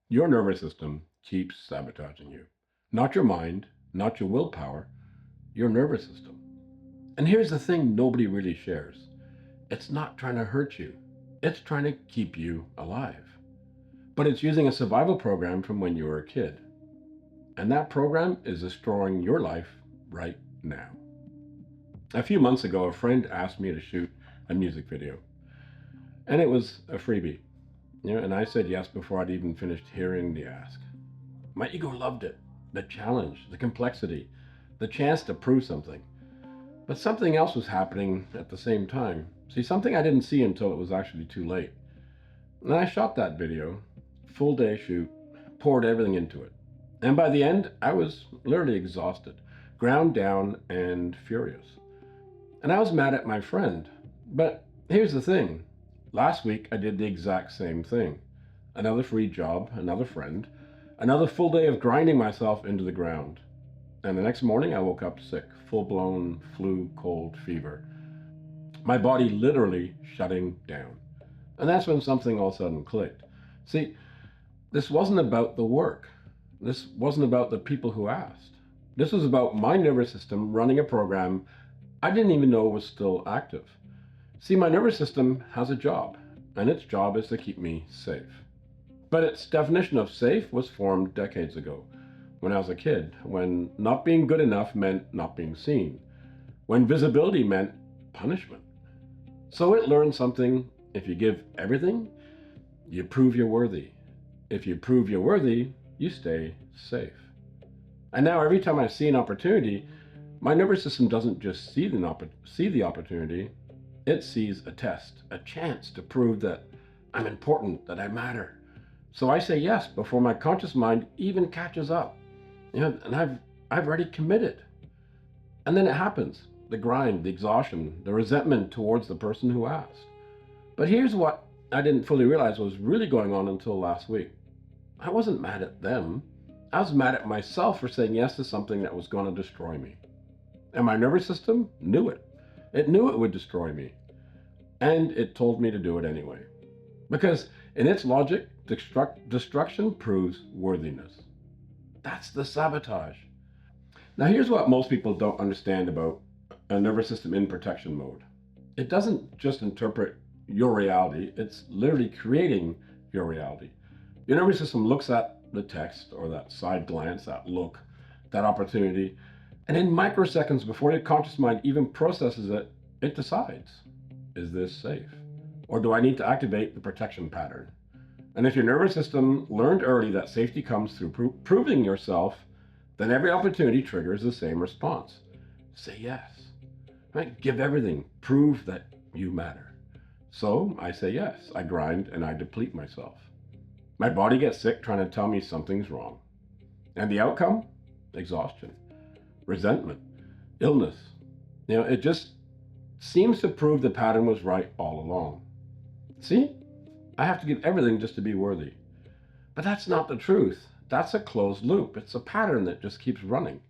Your nervous system keeps sabotaging you. Not your mind, not your willpower, your nervous system. And here's the thing nobody really shares. It's not trying to hurt you. It's trying to keep you alive. But it's using a survival program from when you were a kid. And that program is destroying your life right now. A few months ago, a friend asked me to shoot a music video. And it was a freebie. And I said yes before I'd even finished hearing the ask. My ego loved it. The challenge, the complexity, the chance to prove something. But something else was happening at the same time. See, something I didn't see until it was actually too late. And I shot that video, full day shoot, poured everything into it. And by the end, I was literally exhausted, ground down, and furious. And I was mad at my friend. But here's the thing. Last week, I did the exact same thing. Another free job, another friend, another full day of grinding myself into the ground. And the next morning, I woke up sick, full-blown flu, cold, fever. My body literally shutting down. And that's when something all of a sudden clicked. See, this wasn't about the work. This wasn't about the people who asked. This was about my nervous system running a program I didn't even know was still active. See, my nervous system has a job, and its job is to keep me safe. But its definition of safe was formed decades ago, when I was a kid, when not being good enough meant not being seen, when visibility meant punishment. So it learned something: if you give everything, you prove you're worthy. If you prove you're worthy, you stay safe. And now every time I see an opportunity, my nervous system doesn't just see the opportunity, it sees a test, a chance to prove that I'm important, that I matter. So I say yes before my conscious mind even catches up. And I've already committed. And then it happens. The grind, the exhaustion, the resentment towards the person who asked. But here's what I didn't fully realize was really going on until last week. I wasn't mad at them. I was mad at myself for saying yes to something that was going to destroy me. And my nervous system knew it. It knew it would destroy me. And it told me to do it anyway. Because in its logic, destruction proves worthiness. That's the sabotage. Now, here's what most people don't understand about a nervous system in protection mode. It doesn't just interpret your reality, it's literally creating your reality. Your nervous system looks at the text or that side glance, that look, that opportunity, and in microseconds before your conscious mind even processes it, it decides, is this safe? Or do I need to activate the protection pattern? And if your nervous system learned early that safety comes through proving yourself, then every opportunity triggers the same response. Say yes. Right? Give everything. Prove that you matter. So I say yes. I grind and I deplete myself. My body gets sick trying to tell me something's wrong. And the outcome? Exhaustion, resentment, illness. It just seems to prove the pattern was right all along. See? I have to give everything just to be worthy. But that's not the truth. That's a closed loop. It's a pattern that just keeps running.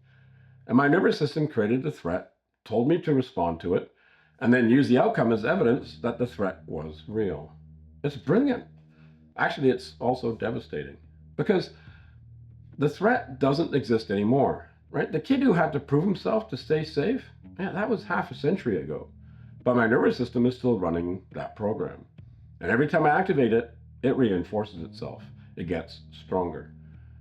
And my nervous system created a threat, told me to respond to it, and then used the outcome as evidence that the threat was real. It's brilliant. Actually, it's also devastating because the threat doesn't exist anymore, right? The kid who had to prove himself to stay safe, yeah, that was half a century ago. But my nervous system is still running that program. And every time I activate it, it reinforces itself. It gets stronger.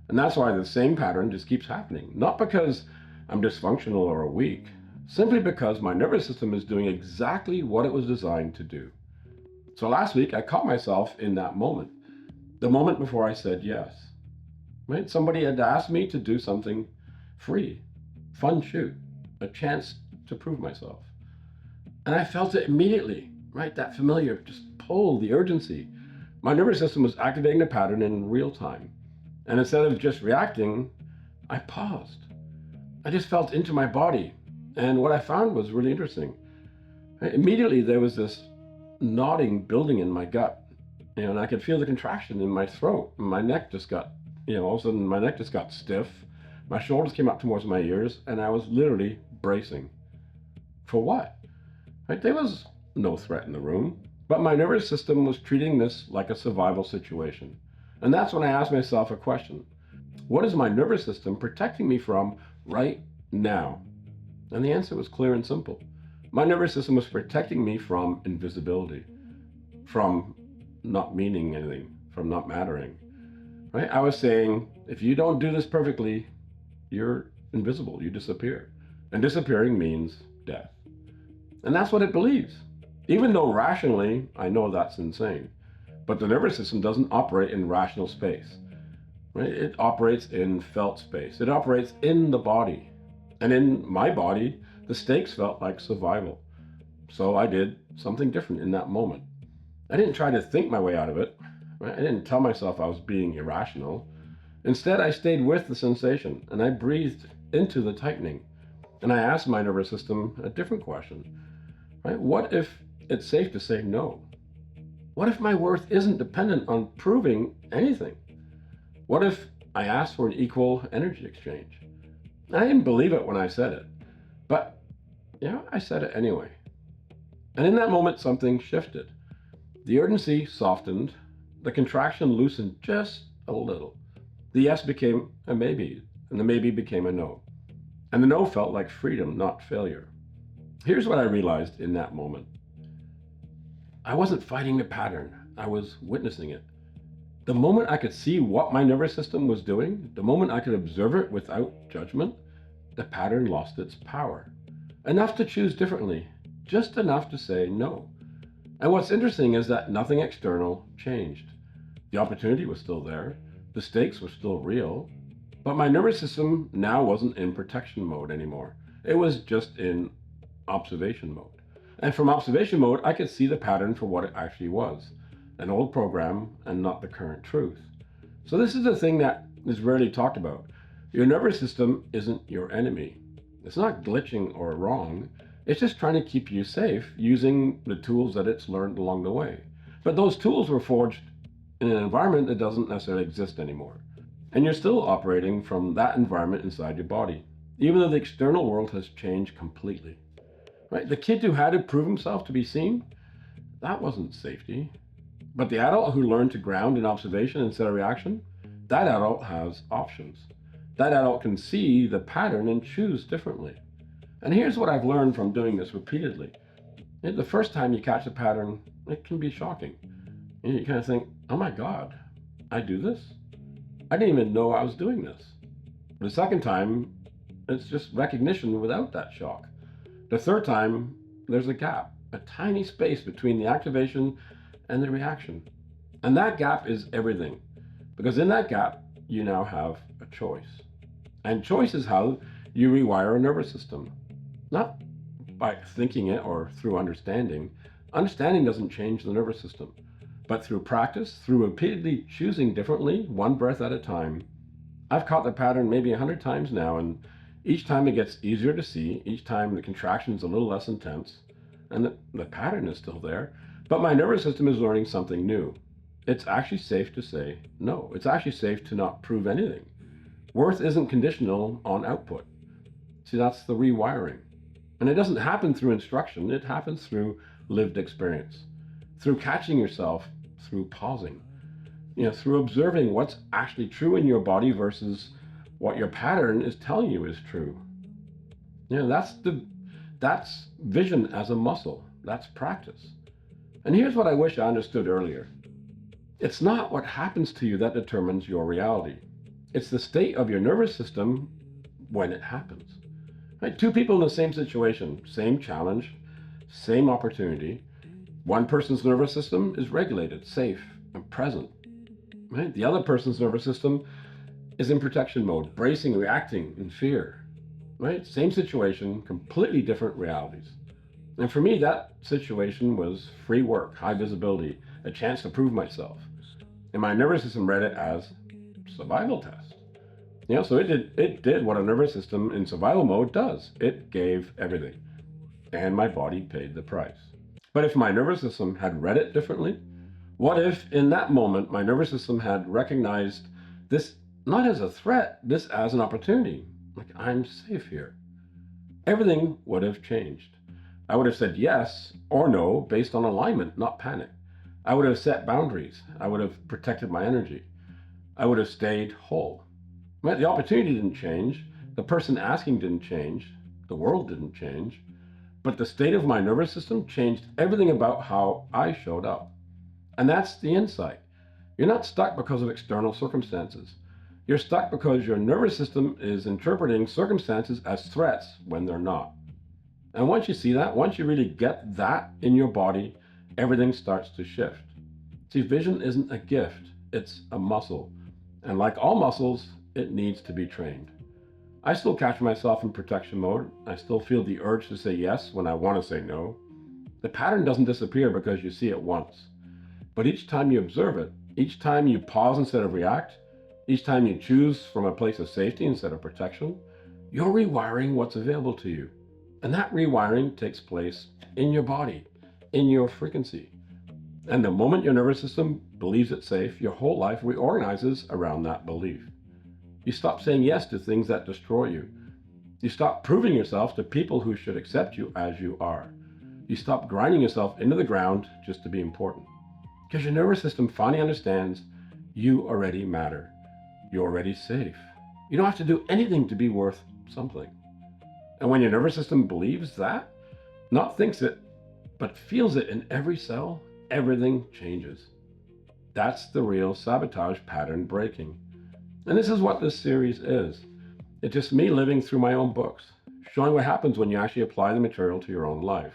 And that's why the same pattern just keeps happening. Not because I'm dysfunctional or weak, simply because my nervous system is doing exactly what it was designed to do. So last week, I caught myself in that moment. The moment before I said yes. Right? Somebody had asked me to do something free, fun shoot, a chance to prove myself. And I felt it immediately, right? That familiar just pull, the urgency. My nervous system was activating the pattern in real time. And instead of just reacting, I paused. I just felt into my body. And what I found was really interesting. Immediately there was this nodding building in my gut. And I could feel the contraction in my throat. My neck just got, all of a sudden my neck just got stiff. My shoulders came up towards my ears, and I was literally bracing. For what? Right? There was no threat in the room, but my nervous system was treating this like a survival situation. And that's when I asked myself a question. What is my nervous system protecting me from right now? And the answer was clear and simple. My nervous system was protecting me from invisibility, from not meaning anything, from not mattering. Right? I was saying, if you don't do this perfectly, you're invisible, you disappear. And disappearing means death. And that's what it believes. Even though rationally, I know that's insane. But the nervous system doesn't operate in rational space. Right? It operates in felt space. It operates in the body. And in my body, the stakes felt like survival. So I did something different in that moment. I didn't try to think my way out of it. Right? I didn't tell myself I was being irrational. Instead, I stayed with the sensation and I breathed into the tightening. And I asked my nervous system a different question. Right? What if it's safe to say no? What if my worth isn't dependent on proving anything? What if I asked for an equal energy exchange? I didn't believe it when I said it, but I said it anyway. And in that moment, something shifted. The urgency softened, the contraction loosened just a little. The yes became a maybe, and the maybe became a no. And the no felt like freedom, not failure. Here's what I realized in that moment. I wasn't fighting the pattern, I was witnessing it. The moment I could see what my nervous system was doing, the moment I could observe it without judgment, the pattern lost its power. Enough to choose differently, just enough to say no. And what's interesting is that nothing external changed. The opportunity was still there, the stakes were still real, but my nervous system now wasn't in protection mode anymore. It was just in observation mode. And from observation mode, I could see the pattern for what it actually was. An old program and not the current truth. So this is the thing that is rarely talked about. Your nervous system isn't your enemy. It's not glitching or wrong. It's just trying to keep you safe using the tools that it's learned along the way. But those tools were forged in an environment that doesn't necessarily exist anymore. And you're still operating from that environment inside your body, even though the external world has changed completely. Right? The kid who had to prove himself to be seen, that wasn't safety. But the adult who learned to ground in observation instead of reaction, that adult has options. That adult can see the pattern and choose differently. And here's what I've learned from doing this repeatedly. The first time you catch a pattern, it can be shocking. You kind of think, oh my God, I do this? I didn't even know I was doing this. The second time, it's just recognition without that shock. The third time, there's a gap, a tiny space between the activation and the reaction. And that gap is everything. Because in that gap, you now have a choice. And choice is how you rewire a nervous system. Not by thinking it or through understanding. Understanding doesn't change the nervous system. But through practice, through repeatedly choosing differently, one breath at a time. I've caught the pattern maybe 100 times now, and each time it gets easier to see, each time the contraction is a little less intense, and the pattern is still there, but my nervous system is learning something new. It's actually safe to say no. It's actually safe to not prove anything. Worth isn't conditional on output. See, that's the rewiring. And it doesn't happen through instruction, it happens through lived experience, through catching yourself, through pausing, through observing what's actually true in your body versus what your pattern is telling you is true. That's vision as a muscle. That's practice. And here's what I wish I understood earlier. It's not what happens to you that determines your reality. It's the state of your nervous system when it happens. Right? Two people in the same situation, same challenge, same opportunity. One person's nervous system is regulated, safe, and present. Right? The other person's nervous system is in protection mode, bracing, reacting in fear. Right? Same situation, completely different realities. And for me, that situation was free work, high visibility, a chance to prove myself. And my nervous system read it as survival test. So it did what a nervous system in survival mode does. It gave everything. And my body paid the price. But if my nervous system had read it differently, what if in that moment my nervous system had recognized this not as a threat, this as an opportunity? Like, I'm safe here. Everything would have changed. I would have said yes or no based on alignment, not panic. I would have set boundaries. I would have protected my energy. I would have stayed whole. Right? The opportunity didn't change. The person asking didn't change. The world didn't change. But the state of my nervous system changed everything about how I showed up. And that's the insight. You're not stuck because of external circumstances. You're stuck because your nervous system is interpreting circumstances as threats when they're not. And once you see that, once you really get that in your body, everything starts to shift. See, vision isn't a gift, it's a muscle. And like all muscles, it needs to be trained. I still catch myself in protection mode. I still feel the urge to say yes when I want to say no. The pattern doesn't disappear because you see it once. But each time you observe it, each time you pause instead of react, each time you choose from a place of safety instead of protection, you're rewiring what's available to you. And that rewiring takes place in your body, in your frequency. And the moment your nervous system believes it's safe, your whole life reorganizes around that belief. You stop saying yes to things that destroy you. You stop proving yourself to people who should accept you as you are. You stop grinding yourself into the ground just to be important. Because your nervous system finally understands you already matter. You're already safe. You don't have to do anything to be worth something. And when your nervous system believes that, not thinks it, but feels it in every cell, everything changes. That's the real sabotage pattern breaking. And this is what this series is. It's just me living through my own books, showing what happens when you actually apply the material to your own life.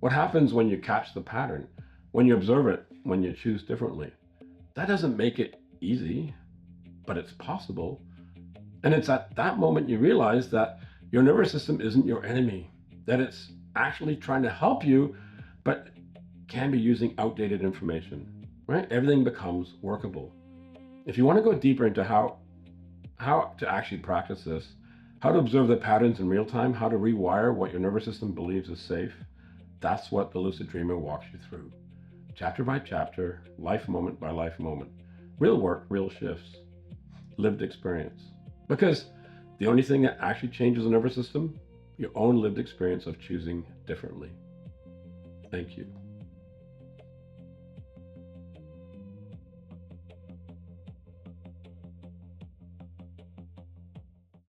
What happens when you catch the pattern, when you observe it, when you choose differently. That doesn't make it easy, but it's possible. And it's at that moment you realize that your nervous system isn't your enemy, that it's actually trying to help you, but can be using outdated information, right? Everything becomes workable. If you want to go deeper into how to actually practice this, how to observe the patterns in real time, how to rewire what your nervous system believes is safe, that's what the Lucid Dreamer walks you through. Chapter by chapter, life moment by life moment. Real work, real shifts, lived experience. Because the only thing that actually changes the nervous system, your own lived experience of choosing differently. Thank you.